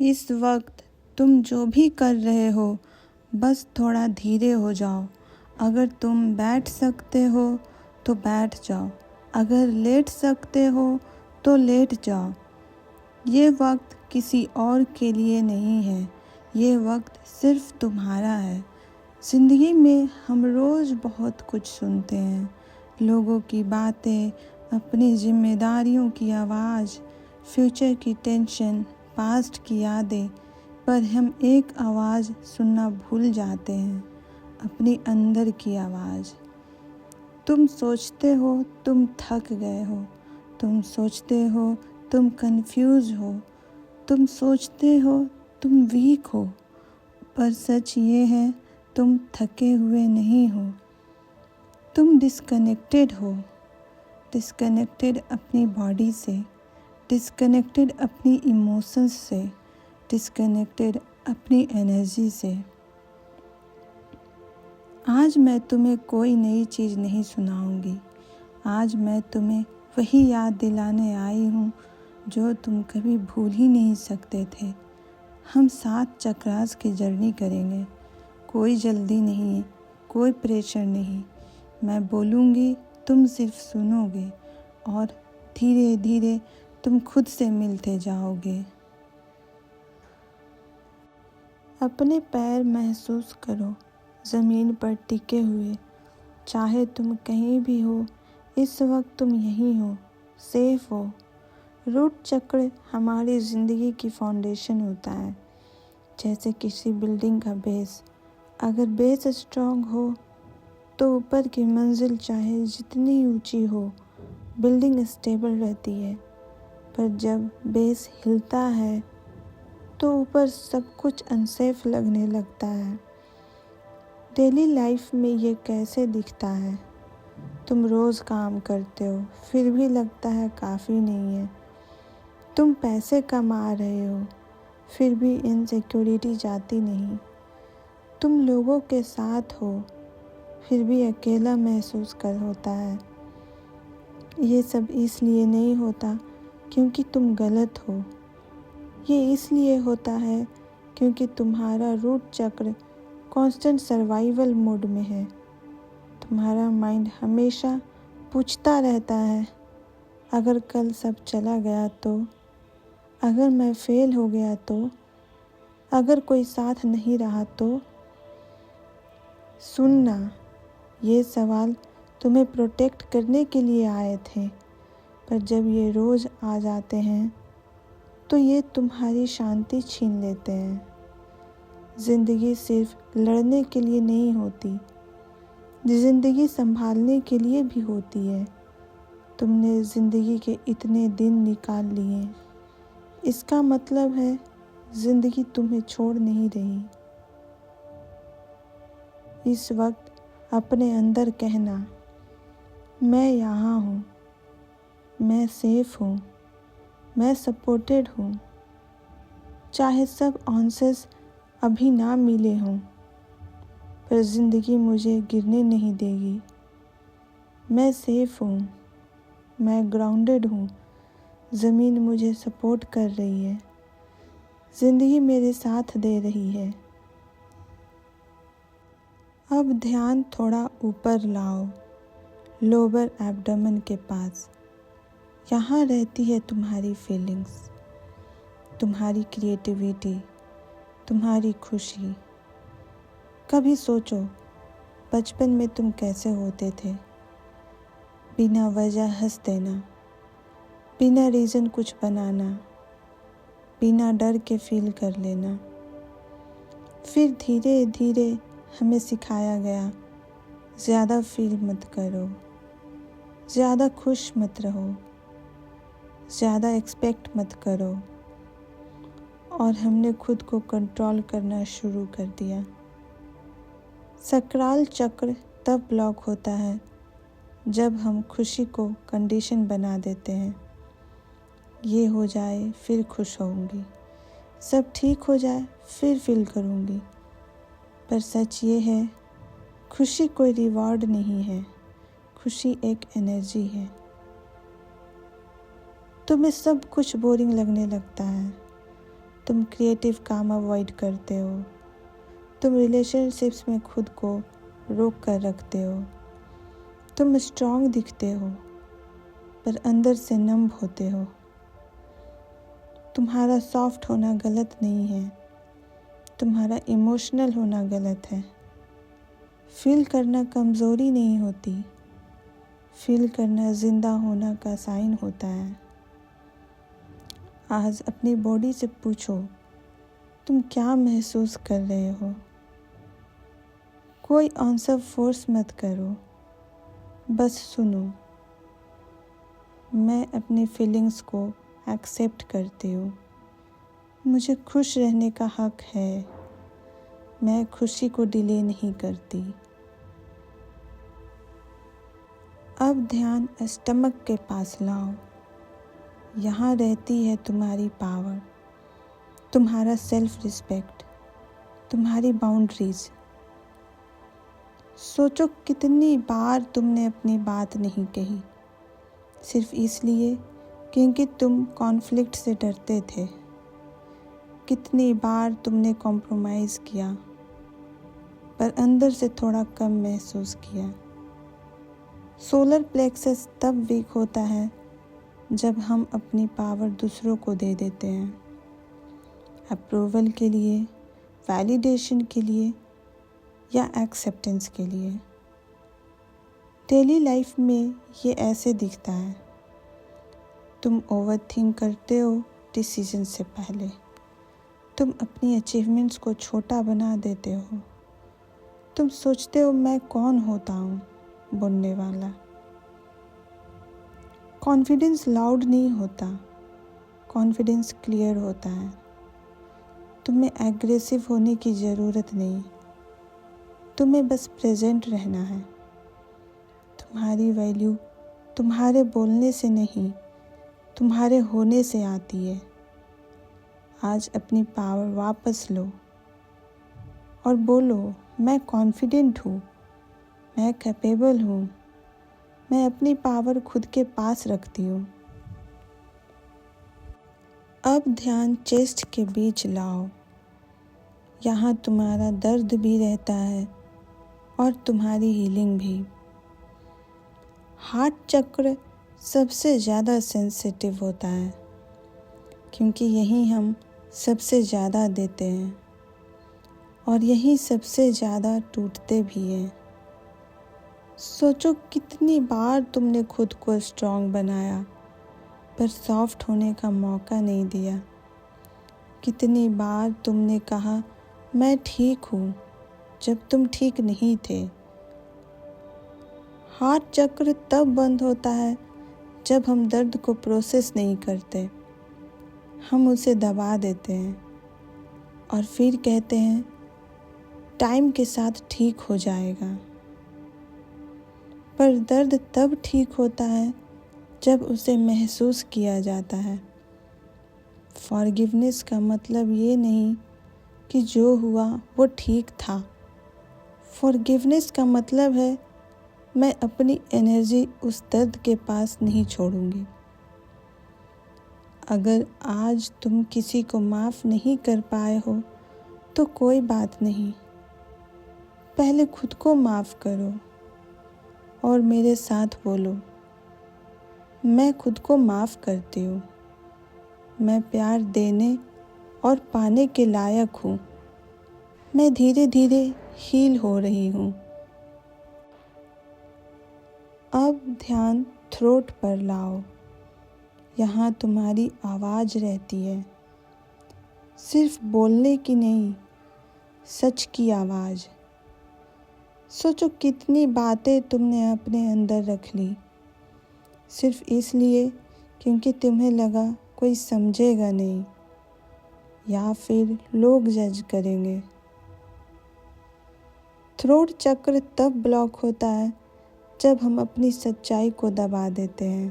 इस वक्त तुम जो भी कर रहे हो बस थोड़ा धीरे हो जाओ। अगर तुम बैठ सकते हो तो बैठ जाओ, अगर लेट सकते हो तो लेट जाओ। ये वक्त किसी और के लिए नहीं है, ये वक्त सिर्फ तुम्हारा है। ज़िंदगी में हम रोज़ बहुत कुछ सुनते हैं, लोगों की बातें, अपनी जिम्मेदारियों की आवाज़, फ्यूचर की टेंशन, पास्ट की यादें, पर हम एक आवाज़ सुनना भूल जाते हैं, अपनी अंदर की आवाज़। तुम सोचते हो तुम थक गए हो, तुम सोचते हो तुम कंफ्यूज हो, तुम सोचते हो तुम वीक हो, पर सच ये है तुम थके हुए नहीं हो। तुम डिस्कनेक्टेड हो, डिस्कनेक्टेड अपनी बॉडी से, डिस्कनेक्टेड अपनी इमोशंस से, डिस्कनेक्टेड अपनी एनर्जी से। आज मैं तुम्हें कोई नई चीज़ नहीं सुनाऊंगी, आज मैं तुम्हें वही याद दिलाने आई हूँ जो तुम कभी भूल ही नहीं सकते थे। हम 7 चक्रास की जर्नी करेंगे, कोई जल्दी नहीं, कोई प्रेशर नहीं। मैं बोलूँगी, तुम सिर्फ सुनोगे और धीरे धीरे तुम खुद से मिलते जाओगे। अपने पैर महसूस करो ज़मीन पर टिके हुए, चाहे तुम कहीं भी हो, इस वक्त तुम यहीं हो, सेफ हो। रूट चक्र हमारी ज़िंदगी की फाउंडेशन होता है, जैसे किसी बिल्डिंग का बेस। अगर बेस स्ट्रॉन्ग हो तो ऊपर की मंजिल चाहे जितनी ऊंची हो, बिल्डिंग स्टेबल रहती है। पर जब बेस हिलता है तो ऊपर सब कुछ अनसेफ लगने लगता है। डेली लाइफ में ये कैसे दिखता है? तुम रोज़ काम करते हो फिर भी लगता है काफ़ी नहीं है। तुम पैसे कमा रहे हो फिर भी इनसिक्योरिटी जाती नहीं। तुम लोगों के साथ हो फिर भी अकेला महसूस कर होता है। ये सब इसलिए नहीं होता क्योंकि तुम गलत हो, ये इसलिए होता है क्योंकि तुम्हारा रूट चक्र कांस्टेंट सर्वाइवल मोड में है। तुम्हारा माइंड हमेशा पूछता रहता है, अगर कल सब चला गया तो, अगर मैं फेल हो गया तो, अगर कोई साथ नहीं रहा तो। सुनना, ये सवाल तुम्हें प्रोटेक्ट करने के लिए आए थे, पर जब ये रोज़ आ जाते हैं तो ये तुम्हारी शांति छीन लेते हैं। ज़िंदगी सिर्फ लड़ने के लिए नहीं होती, ज़िंदगी संभालने के लिए भी होती है। तुमने ज़िंदगी के इतने दिन निकाल लिए, इसका मतलब है ज़िंदगी तुम्हें छोड़ नहीं रही। इस वक्त अपने अंदर कहना, मैं यहाँ हूँ, मैं सेफ हूँ, मैं सपोर्टेड हूँ। चाहे सब आंसर्स अभी ना मिले हों, पर ज़िंदगी मुझे गिरने नहीं देगी। मैं सेफ हूँ, मैं ग्राउंडेड हूँ, ज़मीन मुझे सपोर्ट कर रही है, ज़िंदगी मेरे साथ दे रही है। अब ध्यान थोड़ा ऊपर लाओ, लोअर एब्डोमेन के पास। यहाँ रहती है तुम्हारी फीलिंग्स, तुम्हारी क्रिएटिविटी, तुम्हारी खुशी। कभी सोचो बचपन में तुम कैसे होते थे? बिना वजह हंस देना, बिना रीज़न कुछ बनाना, बिना डर के फील कर लेना। फिर धीरे धीरे हमें सिखाया गया, ज़्यादा फील मत करो, ज़्यादा खुश मत रहो, ज़्यादा एक्सपेक्ट मत करो, और हमने खुद को कंट्रोल करना शुरू कर दिया। सक्राल चक्र तब ब्लॉक होता है जब हम खुशी को कंडीशन बना देते हैं। ये हो जाए फिर खुश होऊंगी, सब ठीक हो जाए फिर फील करूंगी। पर सच ये है, खुशी कोई रिवॉर्ड नहीं है, खुशी एक एनर्जी है। तुम्हें सब कुछ बोरिंग लगने लगता है, तुम क्रिएटिव काम अवॉइड करते हो, तुम रिलेशनशिप्स में खुद को रोक कर रखते हो, तुम स्ट्रांग दिखते हो पर अंदर से नम होते हो। तुम्हारा सॉफ्ट होना गलत नहीं है, तुम्हारा इमोशनल होना गलत है। फील करना कमज़ोरी नहीं होती, फील करना ज़िंदा होना का साइन होता है। आज अपनी बॉडी से पूछो, तुम क्या महसूस कर रहे हो। कोई आंसर फोर्स मत करो, बस सुनो। मैं अपनी फीलिंग्स को एक्सेप्ट करती हूँ। मुझे खुश रहने का हक है। मैं खुशी को डिले नहीं करती। अब ध्यान स्टमक के पास लाओ। यहाँ रहती है तुम्हारी पावर, तुम्हारा सेल्फ रिस्पेक्ट, तुम्हारी बाउंड्रीज। सोचो कितनी बार तुमने अपनी बात नहीं कही, सिर्फ इसलिए क्योंकि तुम कॉन्फ्लिक्ट से डरते थे। कितनी बार तुमने कॉम्प्रोमाइज़ किया पर अंदर से थोड़ा कम महसूस किया। सोलर प्लेक्सस तब वीक होता है जब हम अपनी पावर दूसरों को दे देते हैं, अप्रूवल के लिए, वैलिडेशन के लिए या एक्सेप्टेंस के लिए। डेली लाइफ में ये ऐसे दिखता है। तुम ओवरथिंक करते हो डिसीजन से पहले, तुम अपनी अचीवमेंट्स को छोटा बना देते हो, तुम सोचते हो मैं कौन होता हूँ बोलने वाला। कॉन्फिडेंस लाउड नहीं होता, कॉन्फिडेंस क्लियर होता है। तुम्हें एग्रेसिव होने की ज़रूरत नहीं, तुम्हें बस प्रेजेंट रहना है। तुम्हारी वैल्यू तुम्हारे बोलने से नहीं, तुम्हारे होने से आती है। आज अपनी पावर वापस लो और बोलो, मैं कॉन्फिडेंट हूँ, मैं कैपेबल हूँ, मैं अपनी पावर खुद के पास रखती हूँ। अब ध्यान चेस्ट के बीच लाओ। यहाँ तुम्हारा दर्द भी रहता है और तुम्हारी हीलिंग भी। हार्ट चक्र सबसे ज़्यादा सेंसिटिव होता है क्योंकि यहीं हम सबसे ज़्यादा देते हैं और यहीं सबसे ज़्यादा टूटते भी हैं। सोचो कितनी बार तुमने खुद को स्ट्रांग बनाया पर सॉफ्ट होने का मौका नहीं दिया। कितनी बार तुमने कहा मैं ठीक हूँ जब तुम ठीक नहीं थे। हार्ट चक्र तब बंद होता है जब हम दर्द को प्रोसेस नहीं करते, हम उसे दबा देते हैं और फिर कहते हैं टाइम के साथ ठीक हो जाएगा। पर दर्द तब ठीक होता है जब उसे महसूस किया जाता है। फॉरगिवनेस का मतलब ये नहीं कि जो हुआ वो ठीक था। फॉरगिवनेस का मतलब है मैं अपनी एनर्जी उस दर्द के पास नहीं छोड़ूंगी। अगर आज तुम किसी को माफ़ नहीं कर पाए हो तो कोई बात नहीं, पहले खुद को माफ़ करो और मेरे साथ बोलो, मैं खुद को माफ़ करती हूँ। मैं प्यार देने और पाने के लायक हूँ। मैं धीरे धीरे हील हो रही हूँ। अब ध्यान थ्रोट पर लाओ। यहाँ तुम्हारी आवाज़ रहती है, सिर्फ बोलने की नहीं, सच की आवाज़। सोचो कितनी बातें तुमने अपने अंदर रख ली, सिर्फ इसलिए क्योंकि तुम्हें लगा कोई समझेगा नहीं या फिर लोग जज करेंगे। थ्रोट चक्र तब ब्लॉक होता है जब हम अपनी सच्चाई को दबा देते हैं।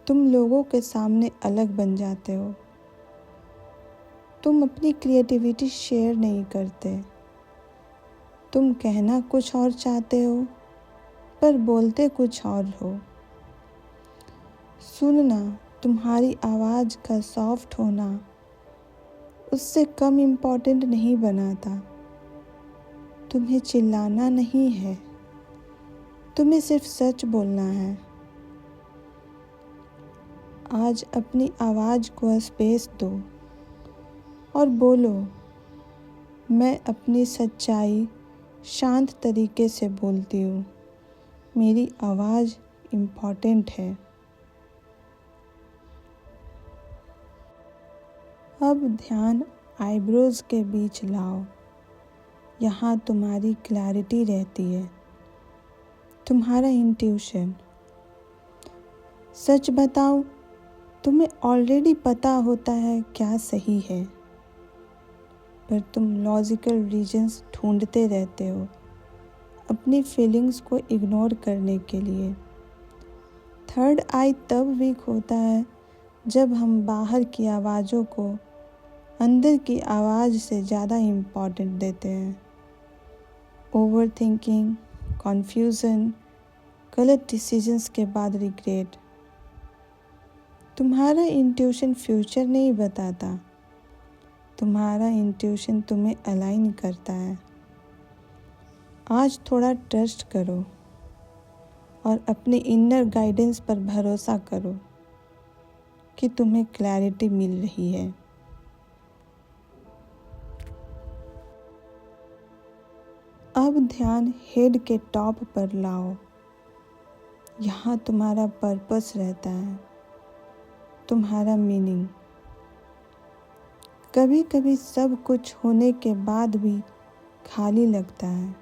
तुम लोगों के सामने अलग बन जाते हो। तुम अपनी क्रिएटिविटी शेयर नहीं करते। तुम कहना कुछ और चाहते हो पर बोलते कुछ और हो। सुनना तुम्हारी आवाज़ का सॉफ्ट होना उससे कम इम्पोर्टेंट नहीं बनाता। तुम्हें चिल्लाना नहीं है, तुम्हें सिर्फ सच बोलना है। आज अपनी आवाज़ को स्पेस दो और बोलो, मैं अपनी सच्चाई शांत तरीके से बोलती हूँ। मेरी आवाज़ इम्पोर्टेंट है। अब ध्यान आईब्रोज के बीच लाओ। यहाँ तुम्हारी क्लैरिटी रहती है, तुम्हारा इंट्यूशन। सच बताओ, तुम्हें ऑलरेडी पता होता है क्या सही है, पर तुम लॉजिकल रीजंस ढूंढते रहते हो अपनी फीलिंग्स को इग्नोर करने के लिए। थर्ड आई तब वीक होता है जब हम बाहर की आवाज़ों को अंदर की आवाज़ से ज़्यादा इम्पोर्टेंट देते हैं। ओवर थिंकिंग, कन्फ्यूज़न, गलत डिसीजंस के बाद रिग्रेट। तुम्हारा इंट्यूशन फ्यूचर नहीं बताता, तुम्हारा इंट्यूशन तुम्हें अलाइन करता है। आज थोड़ा ट्रस्ट करो और अपने इनर गाइडेंस पर भरोसा करो कि तुम्हें क्लैरिटी मिल रही है। अब ध्यान हेड के टॉप पर लाओ। यहाँ तुम्हारा पर्पस रहता है, तुम्हारा मीनिंग। कभी कभी सब कुछ होने के बाद भी खाली लगता है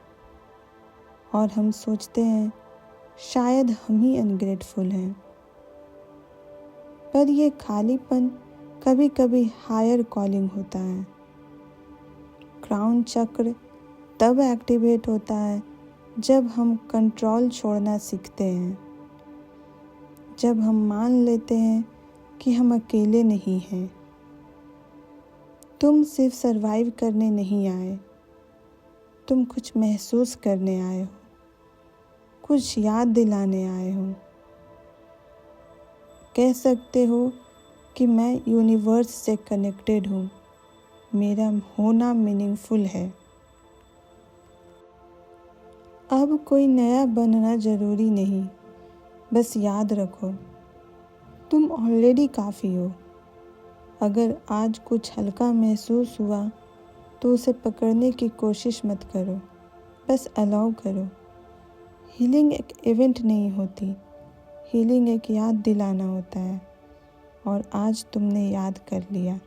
और हम सोचते हैं शायद हम ही अनग्रेटफुल हैं। पर ये खालीपन कभी कभी हायर कॉलिंग होता है। क्राउन चक्र तब एक्टिवेट होता है जब हम कंट्रोल छोड़ना सीखते हैं, जब हम मान लेते हैं कि हम अकेले नहीं हैं। तुम सिर्फ सरवाइव करने नहीं आए, तुम कुछ महसूस करने आए हो, कुछ याद दिलाने आए हो। कह सकते हो कि मैं यूनिवर्स से कनेक्टेड हूँ, मेरा होना मीनिंगफुल है। अब कोई नया बनना ज़रूरी नहीं, बस याद रखो तुम ऑलरेडी काफ़ी हो। अगर आज कुछ हल्का महसूस हुआ तो उसे पकड़ने की कोशिश मत करो, बस अलाउ करो। हीलिंग एक इवेंट नहीं होती, हीलिंग एक याद दिलाना होता है, और आज तुमने याद कर लिया।